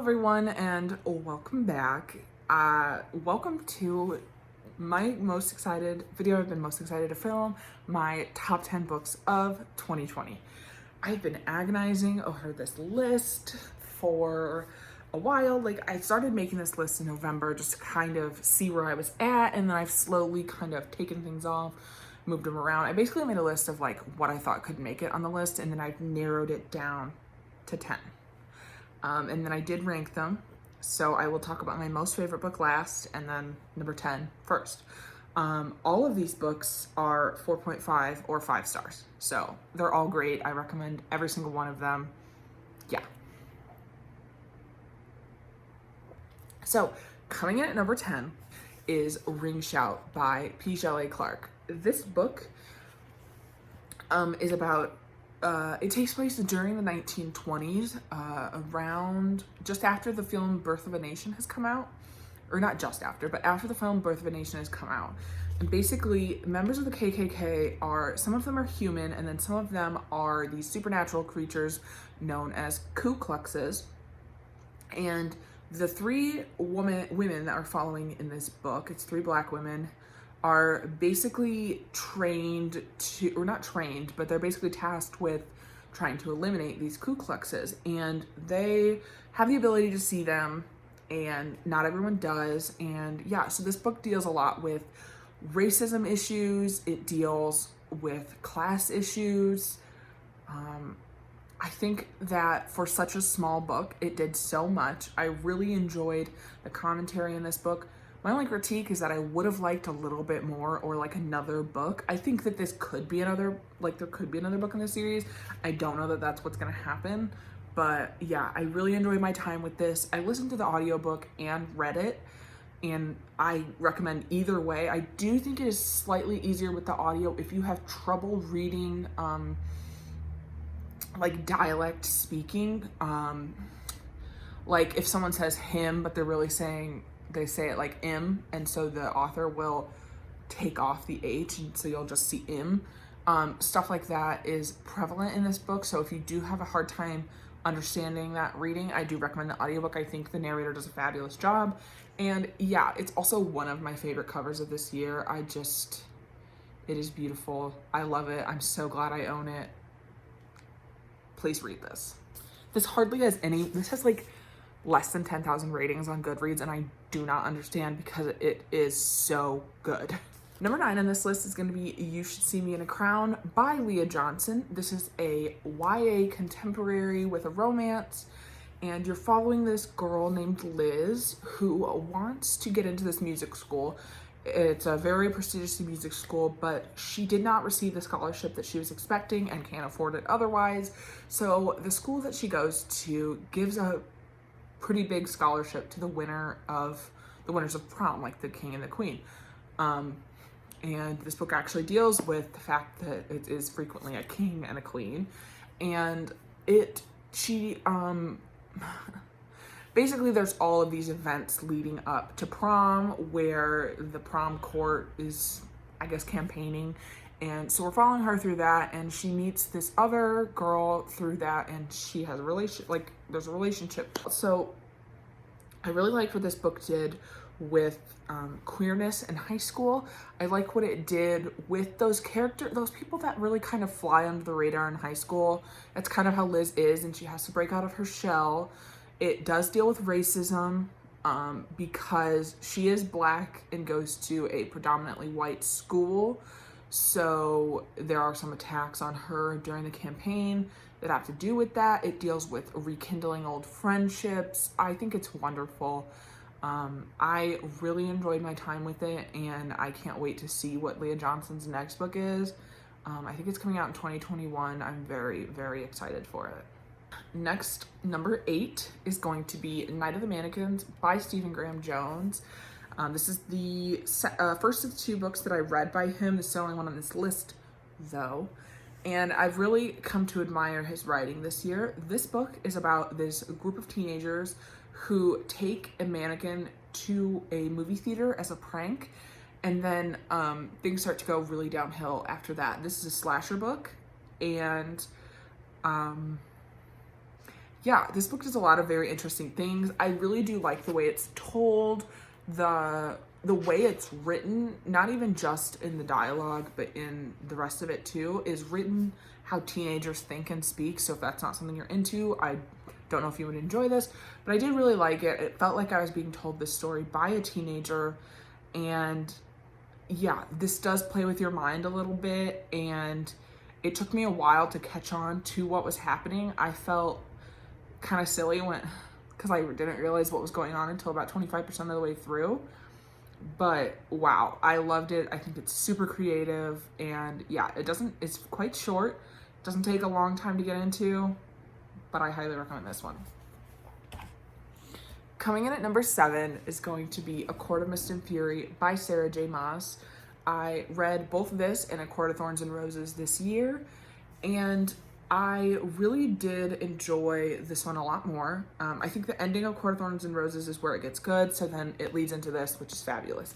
everyone, and welcome back. Welcome to my most excited video I've been most excited to film, my top 10 books of 2020. I've been agonizing over this list for a while. Like, I started making this list in November just to kind of see where I was at, and then I've slowly kind of taken things off, moved them around. I basically made a list of like what I thought could make it on the list, and then I've narrowed it down to 10. And then I did rank them. So I will talk about my most favorite book last, and then number 10 first. All of these books are 4.5 or 5 stars. So they're all great. I recommend every single one of them. Yeah. So coming in at number 10 is Ring Shout by P. Shelley Clark. This book is about it takes place during the 1920s, around just after the film Birth of a Nation has come out, or not just after, but after the film Birth of a Nation has come out. And basically, members of the KKK are, some of them are human, and then some of them are these supernatural creatures known as Ku Kluxes. And the three women that are following in this book, it's 3 black women, are basically trained to, or not trained, but they're basically tasked with trying to eliminate these Ku Kluxes. And they have the ability to see them, and not everyone does. And yeah, so this book deals a lot with racism issues. It deals with class issues. I think that for such a small book, it did so much. I really enjoyed the commentary in this book. My only critique is that I would have liked a little bit more, or like another book. I think that this could be another, like there could be another book in the series. I don't know that that's what's gonna happen, but yeah, I really enjoyed my time with this. I listened to the audiobook and read it, and I recommend either way. I do think it is slightly easier with the audio if you have trouble reading like dialect speaking. Like if someone says him, but they're really saying, they say it like im, and so the author will take off the H, and so you'll just see im. Stuff like that is prevalent in this book, so if you do have a hard time understanding that reading, I do recommend the audiobook. I think the narrator does a fabulous job, and yeah, it's also one of my favorite covers of this year. It is beautiful. I love it. I'm so glad I own it. Please read this. This has like less than 10,000 ratings on Goodreads, and I do not understand because it is so good. Number 9 on this list is going to be You Should See Me in a Crown by Leah Johnson. This is a YA contemporary with a romance, and you're following this girl named Liz who wants to get into this music school. It's a very prestigious music school, but she did not receive the scholarship that she was expecting and can't afford it otherwise. So the school that she goes to gives a pretty big scholarship to the winners of prom, like the king and the queen. And this book actually deals with the fact that it is frequently a king and a queen. And basically there's all of these events leading up to prom where the prom court is, I guess, campaigning. And so we're following her through that, and she meets this other girl through that, and she has there's a relationship. So I really liked what this book did with queerness in high school. I like what it did with those people that really kind of fly under the radar in high school. That's kind of how Liz is, and she has to break out of her shell. It does deal with racism because she is black and goes to a predominantly white school. So there are some attacks on her during the campaign that have to do with that. It deals with rekindling old friendships. I think it's wonderful. I really enjoyed my time with it, and I can't wait to see what Leah Johnson's next book is. I think it's coming out in 2021. I'm very, very excited for it. Next, number 8 is going to be Night of the Mannequins by Stephen Graham Jones. This is the first of 2 books that I read by him. This is the only one on this list, though. And I've really come to admire his writing this year. This book is about this group of teenagers who take a mannequin to a movie theater as a prank, and then things start to go really downhill after that. This is a slasher book, and yeah, this book does a lot of very interesting things. I really do like the way it's told, the way it's written, not even just in the dialogue, but in the rest of it too, is written how teenagers think and speak. So if that's not something you're into, I don't know if you would enjoy this, but I did really like it. It felt like I was being told this story by a teenager, and yeah, this does play with your mind a little bit, and it took me a while to catch on to what was happening. I felt kind of silly because I didn't realize what was going on until about 25% of the way through. But wow, I loved it. I think it's super creative, and yeah, it's quite short. It doesn't take a long time to get into, but I highly recommend this one. Coming in at number 7 is going to be A Court of Mist and Fury by Sarah J. Maas. I read both this and A Court of Thorns and Roses this year, and I really did enjoy this one a lot more. I think the ending of Court of Thorns and Roses is where it gets good, so then it leads into this, which is fabulous.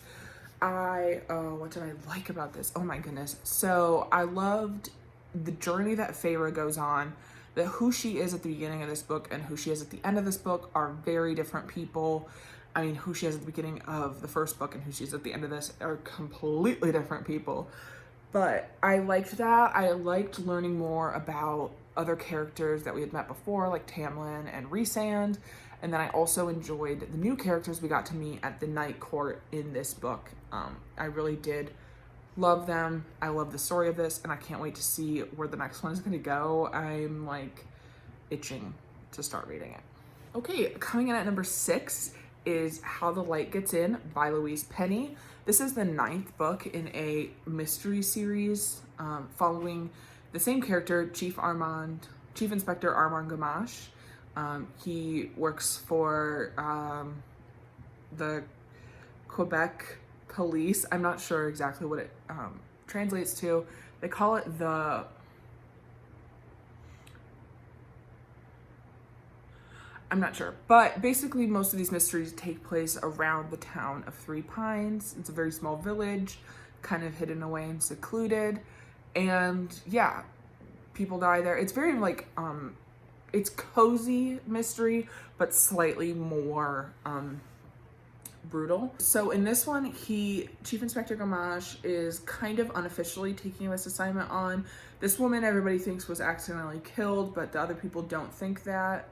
What did I like about this? Oh my goodness. So I loved the journey that Feyre goes on, that who she is at the beginning of this book and who she is at the end of this book are very different people. I mean, who she is at the beginning of the first book and who she is at the end of this are completely different people. But I liked that. I liked learning more about other characters that we had met before, like Tamlin and Rhysand. And then I also enjoyed the new characters we got to meet at the Night Court in this book. I really did love them. I love the story of this, and I can't wait to see where the next one is going to go. I'm like itching to start reading it. Okay, coming in at number 6 is How the Light Gets In by Louise Penny. This is the 9th book in a mystery series following the same character, Chief Inspector Armand Gamache. He works for the Quebec police. I'm not sure exactly what it translates to. They call it I'm not sure, but basically most of these mysteries take place around the town of Three Pines. It's a very small village, kind of hidden away and secluded, and yeah, people die there. It's very like it's cozy mystery, but slightly more brutal. So in this one, Chief Inspector Gamache is kind of unofficially taking this assignment on. This woman everybody thinks was accidentally killed, but the other people don't think that.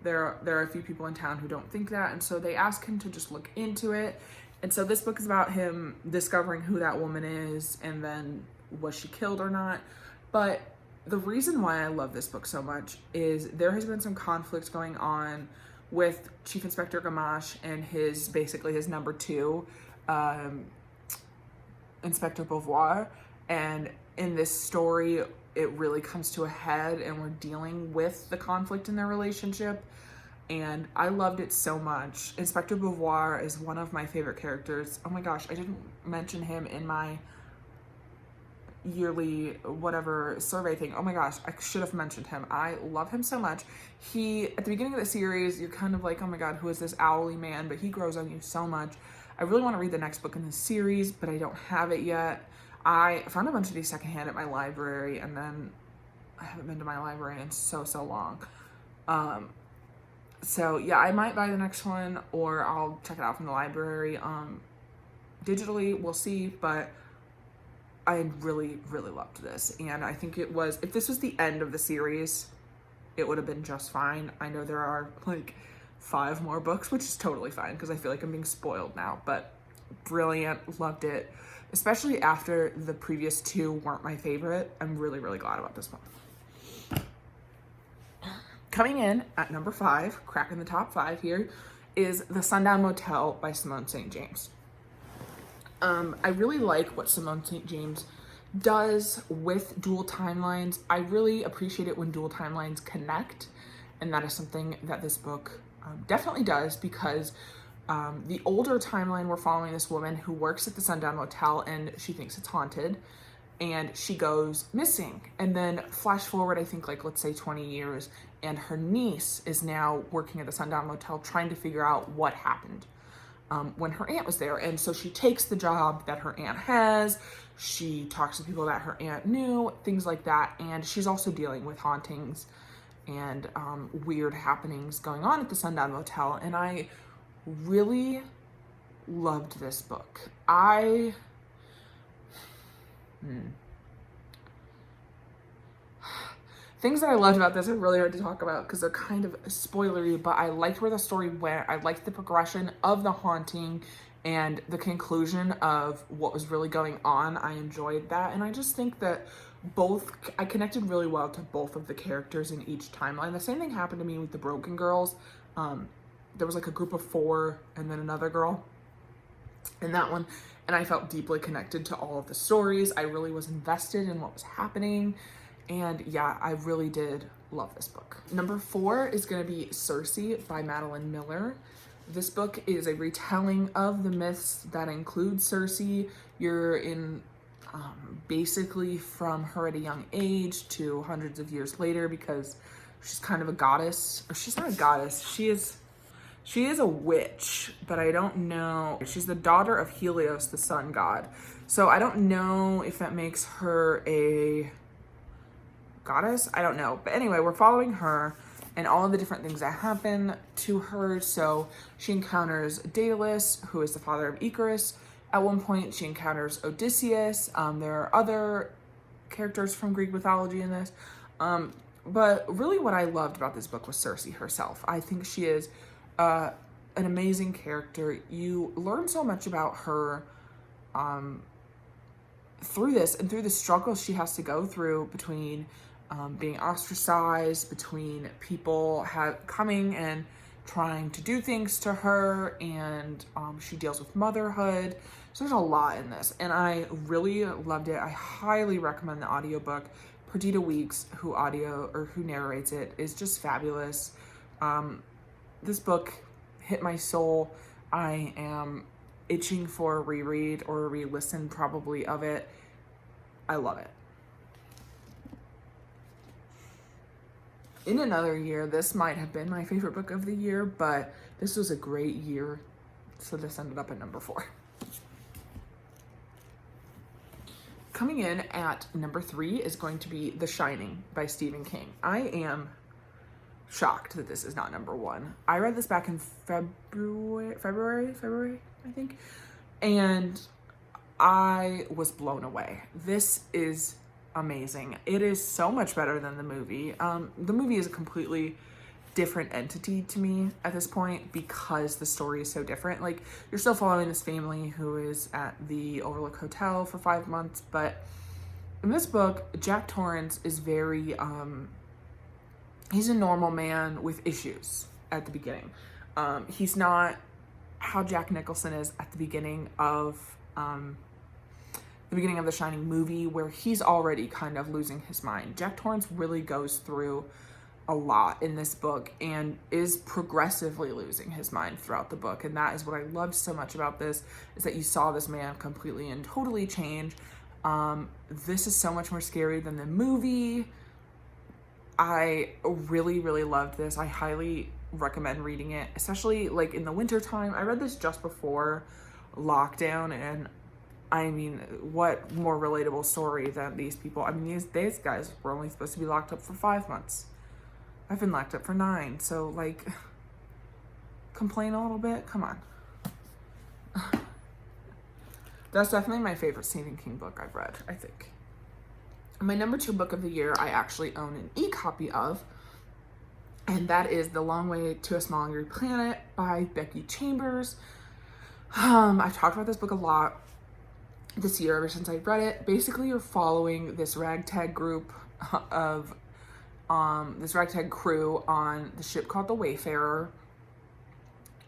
There are a few people in town who don't think that, and so they ask him to just look into it. And so this book is about him discovering who that woman is, and then was she killed or not. But the reason why I love this book so much is there has been some conflict going on with Chief Inspector Gamache and his number 2, Inspector Beauvoir. And in this story, it really comes to a head, and we're dealing with the conflict in their relationship. And I loved it so much. Inspector Beauvoir is one of my favorite characters. Oh my gosh, I didn't mention him in my yearly whatever survey thing. Oh my gosh, I should have mentioned him. I love him so much. At the beginning of the series, you're kind of like, oh my god, who is this owly man? But he grows on you so much. I really want to read the next book in the series, but I don't have it yet. I found a bunch of these secondhand at my library, and then I haven't been to my library in so long. So yeah, I might buy the next one, or I'll check it out from the library digitally. We'll see, but I really loved this, and I think if this was the end of the series, it would have been just fine. I know there are like 5 more books, which is totally fine because I feel like I'm being spoiled now, but brilliant, loved it. Especially after the previous 2 weren't my favorite. I'm really glad about this one. Coming in at number 5, cracking the top 5 here, is The Sundown Motel by Simone St. James. I really like what Simone St. James does with dual timelines. I really appreciate it when dual timelines connect, and that is something that this book definitely does, because the older timeline, we're following this woman who works at the Sundown Motel, and she thinks it's haunted, and she goes missing. And then flash forward, I think, like, let's say 20 years, and her niece is now working at the Sundown Motel trying to figure out what happened when her aunt was there. And so she takes the job that her aunt has. She talks to people that her aunt knew, things like that. And she's also dealing with hauntings and weird happenings going on at the Sundown Motel. And I really loved this book. Things that I loved about this are really hard to talk about because they're kind of spoilery, but I liked where the story went. I liked the progression of the haunting and the conclusion of what was really going on. I enjoyed that. And I just think that I connected really well to both of the characters in each timeline. The same thing happened to me with the Broken Girls. There was like a group of 4 and then another girl in that one. And I felt deeply connected to all of the stories. I really was invested in what was happening. And yeah, I really did love this book. Number 4 is going to be Cersei by Madeline Miller. This book is a retelling of the myths that include Cersei. You're in basically from her at a young age to hundreds of years later, because she's kind of a goddess. Or she's not a goddess. She is a witch, but I don't know. She's the daughter of Helios, the sun god. So I don't know if that makes her a goddess. I don't know. But anyway, we're following her and all of the different things that happen to her. So she encounters Daedalus, who is the father of Icarus. At one point, she encounters Odysseus. There are other characters from Greek mythology in this. But really what I loved about this book was Cersei herself. I think she is an amazing character. You learn so much about her through this and through the struggles she has to go through between being ostracized, between people coming and trying to do things to her, and she deals with motherhood. So there's a lot in this, and I really loved it. I highly recommend the audiobook. Perdita Weeks, who narrates it, is just fabulous. This book hit my soul. I am itching for a reread or a re-listen probably of it. I love it. In another year, this might have been my favorite book of the year, but this was a great year, so this ended up at number 4. Coming in at number 3 is going to be The Shining by Stephen King. I am shocked that this is not number 1. I read this back in February, I think, and I was blown away. This is amazing. It is so much better than the movie. The movie is a completely different entity to me at this point because the story is so different. Like, you're still following this family who is at the Overlook Hotel for 5 months, but in this book, Jack Torrance is very, he's a normal man with issues at the beginning. He's not how Jack Nicholson is at the beginning of the Shining movie, where he's already kind of losing his mind. Jack Torrance really goes through a lot in this book and is progressively losing his mind throughout the book. And that is what I loved so much about this, is that you saw this man completely and totally change. This is so much more scary than the movie. I really, really loved this. I highly recommend reading it, especially like in the winter time. I read this just before lockdown, and I mean, what more relatable story than these people? I mean, these guys were only supposed to be locked up for 5 months. I've been locked up for 9, so like, complain a little bit? Come on. That's definitely my favorite Stephen King book I've read, I think. My number 2 book of the year, I actually own an e-copy of, and that is The Long Way to a Small Angry Planet by Becky Chambers. I've talked about this book a lot this year ever since I read it. Basically, you're following this ragtag group of this ragtag crew on the ship called the Wayfarer,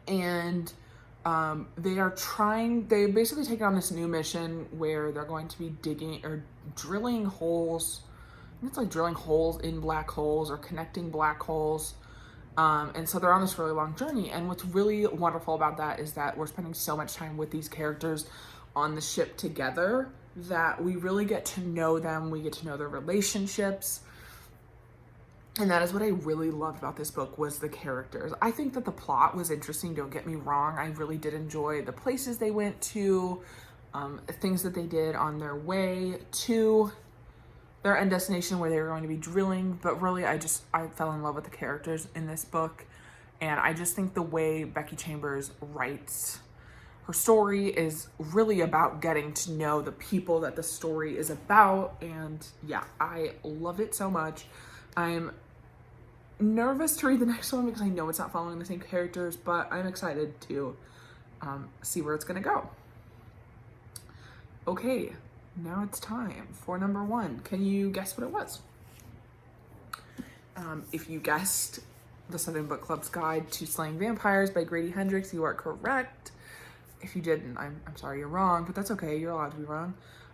and they basically take on this new mission where they're going to be drilling holes. I think it's like drilling holes in black holes or connecting black holes. And so they're on this really long journey. And what's really wonderful about that is that we're spending so much time with these characters on the ship together that we really get to know them. We get to know their relationships. And that is what I really loved about this book, was the characters. I think that the plot was interesting, don't get me wrong. I really did enjoy the places they went to, things that they did on their way to their end destination where they were going to be drilling, but really I fell in love with the characters in this book. And I just think the way Becky Chambers writes her story is really about getting to know the people that the story is about. And yeah, I love it so much. I'm nervous to read the next one because I know it's not following the same characters, but I'm excited to see where it's gonna go. Okay, now it's time for number 1. Can you guess what it was? If you guessed The Southern Book Club's Guide to Slaying Vampires by Grady Hendrix, you are correct. If you didn't, I'm sorry, you're wrong, but that's okay. You're allowed to be wrong.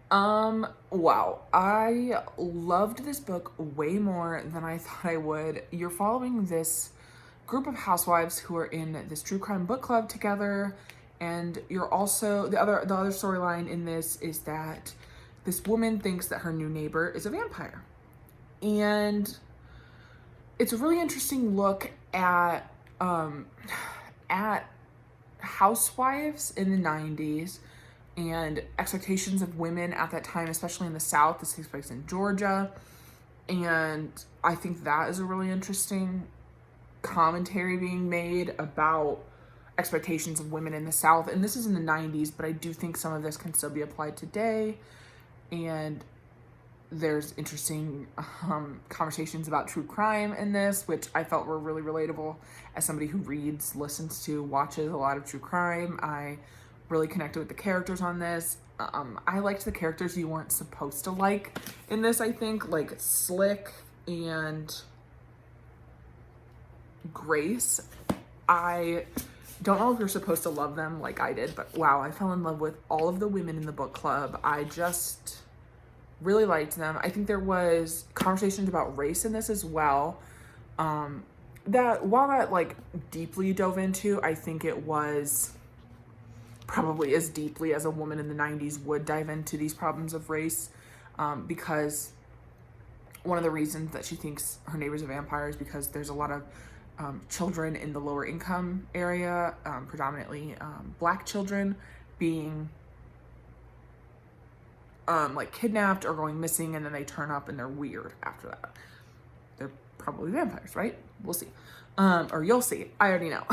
Wow. I loved this book way more than I thought I would. You're following this group of housewives who are in this true crime book club together, and you're also, the other storyline in this is that this woman thinks that her new neighbor is a vampire. And it's a really interesting look at housewives in the 90s and expectations of women at that time, especially in the South. This takes place in Georgia. And I think that is a really interesting commentary being made about expectations of women in the South. And this is in the 90s, but I do think some of this can still be applied today. And there's interesting conversations about true crime in this, which I felt were really relatable. As somebody who reads, listens to, watches a lot of true crime, I really connected with the characters on this. I liked the characters you weren't supposed to like in this, I think, like Slick and Grace. I don't know if you're supposed to love them like I did, but wow, I fell in love with all of the women in the book club. I just really liked them. I think there was conversations about race in this as well. That while that like deeply dove into, I think it was probably as deeply as a woman in the 90s would dive into these problems of race, because one of the reasons that she thinks her neighbor's a vampire is because there's a lot of children in the lower income area, predominantly Black children, being like kidnapped or going missing, and then they turn up and they're weird after that. They're probably vampires, right? We'll see. Or you'll see. I already know.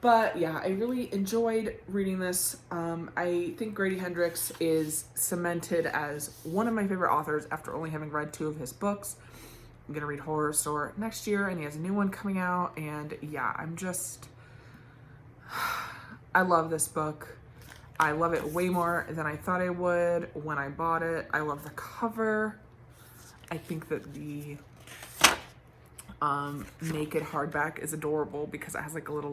But yeah, I really enjoyed reading this. I think Grady Hendrix is cemented as one of my favorite authors after only having read 2 of his books. I'm gonna read Horror Store next year, and he has a new one coming out. And yeah, I love this book. I love it way more than I thought I would when I bought it. I love the cover. I think that the naked hardback is adorable because it has like a little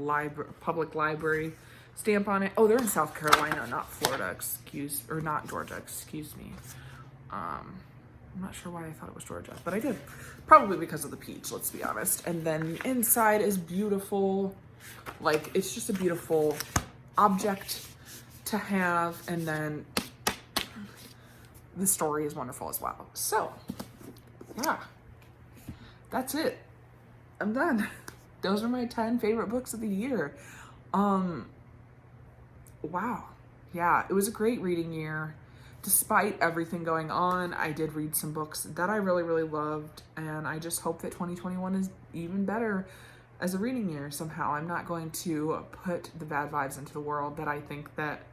public library stamp on it. Oh, they're in South Carolina, not Florida, not Georgia, excuse me. I'm not sure why I thought it was Georgia, but I did. Probably because of the peach, let's be honest. And then inside is beautiful. Like, it's just a beautiful object to have. And then the story is wonderful as well. So, yeah, that's it. I'm done. Those are my 10 favorite books of the year. Wow. Yeah, it was a great reading year. Despite everything going on, I did read some books that I really, really loved, and I just hope that 2021 is even better as a reading year somehow. I'm not going to put the bad vibes into the world that I think that,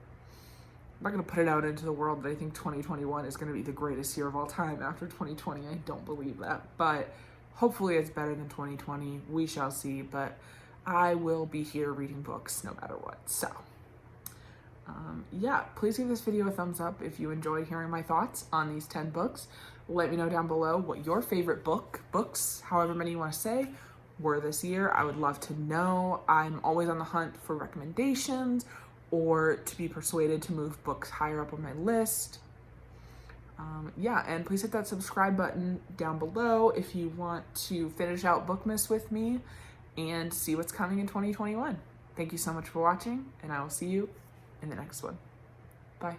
I'm not going to put it out into the world that I think 2021 is going to be the greatest year of all time after 2020. I don't believe that, but hopefully it's better than 2020. We shall see, but I will be here reading books no matter what. So, yeah, please give this video a thumbs up if you enjoyed hearing my thoughts on these 10 books. Let me know down below what your favorite books, however many you want to say, were this year. I would love to know. I'm always on the hunt for recommendations or to be persuaded to move books higher up on my list. Yeah, and please hit that subscribe button down below if you want to finish out Bookmas with me and see what's coming in 2021. Thank you so much for watching, and I will see you in the next one. Bye.